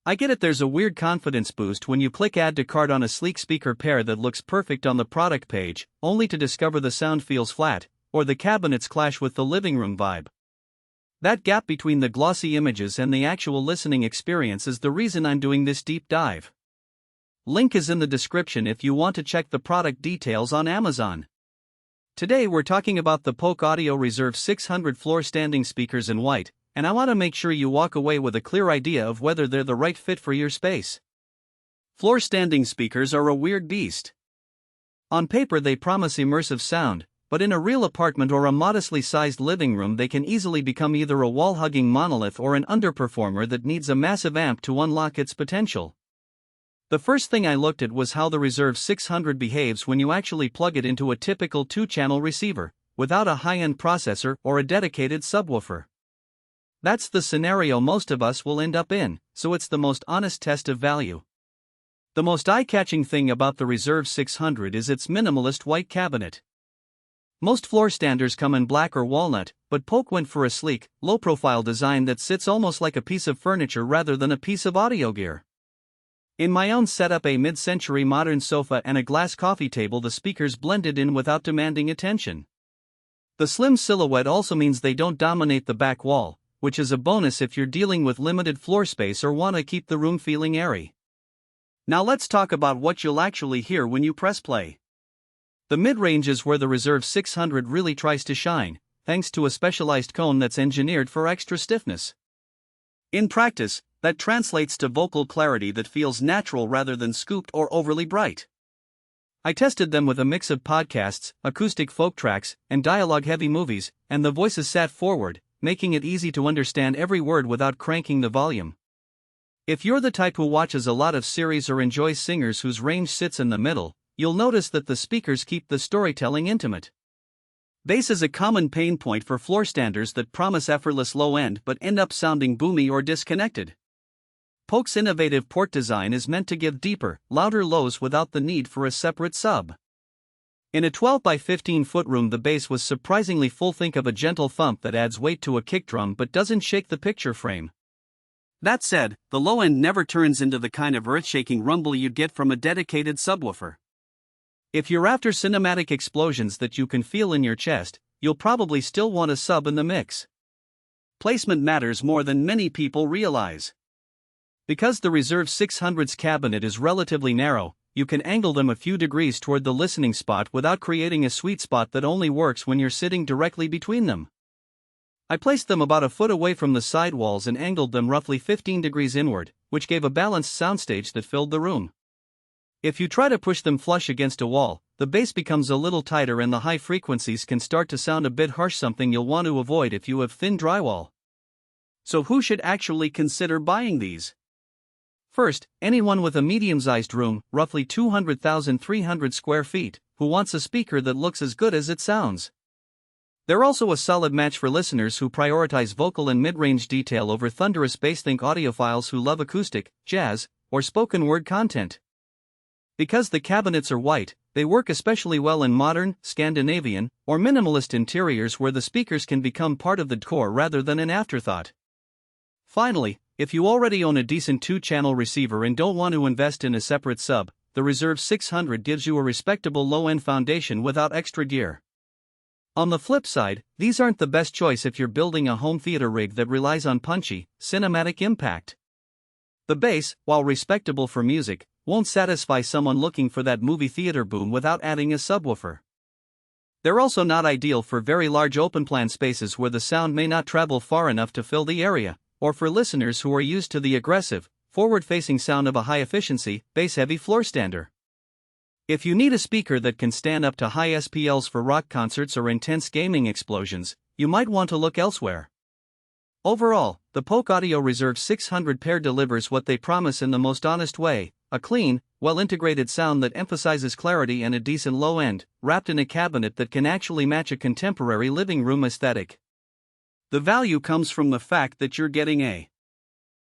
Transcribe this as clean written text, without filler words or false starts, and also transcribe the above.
I get it, there's a weird confidence boost when you click add to cart on a sleek speaker pair that looks perfect on the product page, only to discover the sound feels flat, or the cabinets clash with the living room vibe. That gap between the glossy images and the actual listening experience is the reason I'm doing this deep dive. Link is in the description if you want to check the product details on Amazon. Today we're talking about the Polk Audio Reserve 600 floor-standing speakers in white, and I want to make sure you walk away with a clear idea of whether they're the right fit for your space. Floor-standing speakers are a weird beast. On paper they promise immersive sound, but in a real apartment or a modestly sized living room they can easily become either a wall-hugging monolith or an underperformer that needs a massive amp to unlock its potential. The first thing I looked at was how the Reserve 600 behaves when you actually plug it into a typical 2-channel receiver, without a high-end processor or a dedicated subwoofer. That's the scenario most of us will end up in, so it's the most honest test of value. The most eye-catching thing about the Reserve 600 is its minimalist white cabinet. Most floor standers come in black or walnut, but Polk went for a sleek, low-profile design that sits almost like a piece of furniture rather than a piece of audio gear. In my own setup, a mid-century modern sofa and a glass coffee table, the speakers blended in without demanding attention. The slim silhouette also means they don't dominate the back wall, which is a bonus if you're dealing with limited floor space or want to keep the room feeling airy. Now let's talk about what you'll actually hear when you press play. The mid-range is where the Reserve 600 really tries to shine, thanks to a specialized cone that's engineered for extra stiffness. In practice, that translates to vocal clarity that feels natural rather than scooped or overly bright. I tested them with a mix of podcasts, acoustic folk tracks, and dialogue-heavy movies, and the voices sat forward, making it easy to understand every word without cranking the volume. If you're the type who watches a lot of series or enjoys singers whose range sits in the middle, you'll notice that the speakers keep the storytelling intimate. Bass is a common pain point for floor standers that promise effortless low end but end up sounding boomy or disconnected. Polk's innovative port design is meant to give deeper, louder lows without the need for a separate sub. In a 12 by 15 foot room, the bass was surprisingly full. Think of a gentle thump that adds weight to a kick drum but doesn't shake the picture frame. That said, the low end never turns into the kind of earth-shaking rumble you'd get from a dedicated subwoofer. If you're after cinematic explosions that you can feel in your chest, you'll probably still want a sub in the mix. Placement matters more than many people realize. Because the Reserve 600's cabinet is relatively narrow, you can angle them a few degrees toward the listening spot without creating a sweet spot that only works when you're sitting directly between them. I placed them about a foot away from the side walls and angled them roughly 15 degrees inward, which gave a balanced soundstage that filled the room. If you try to push them flush against a wall, the bass becomes a little tighter and the high frequencies can start to sound a bit harsh, something you'll want to avoid if you have thin drywall. So who should actually consider buying these? First, anyone with a medium-sized room, roughly 200,300 square feet, who wants a speaker that looks as good as it sounds. They're also a solid match for listeners who prioritize vocal and mid-range detail over thunderous bass. Think audiophiles who love acoustic, jazz, or spoken word content. Because the cabinets are white, they work especially well in modern, Scandinavian, or minimalist interiors where the speakers can become part of the decor rather than an afterthought. Finally, if you already own a decent 2-channel receiver and don't want to invest in a separate sub, the Reserve 600 gives you a respectable low-end foundation without extra gear. On the flip side, these aren't the best choice if you're building a home theater rig that relies on punchy, cinematic impact. The bass, while respectable for music, won't satisfy someone looking for that movie theater boom without adding a subwoofer. They're also not ideal for very large open-plan spaces where the sound may not travel far enough to fill the area, or for listeners who are used to the aggressive, forward-facing sound of a high-efficiency, bass-heavy floor stander. If you need a speaker that can stand up to high SPLs for rock concerts or intense gaming explosions, you might want to look elsewhere. Overall, the Polk Audio Reserve 600 pair delivers what they promise in the most honest way: a clean, well-integrated sound that emphasizes clarity and a decent low end, wrapped in a cabinet that can actually match a contemporary living room aesthetic. The value comes from the fact that you're getting a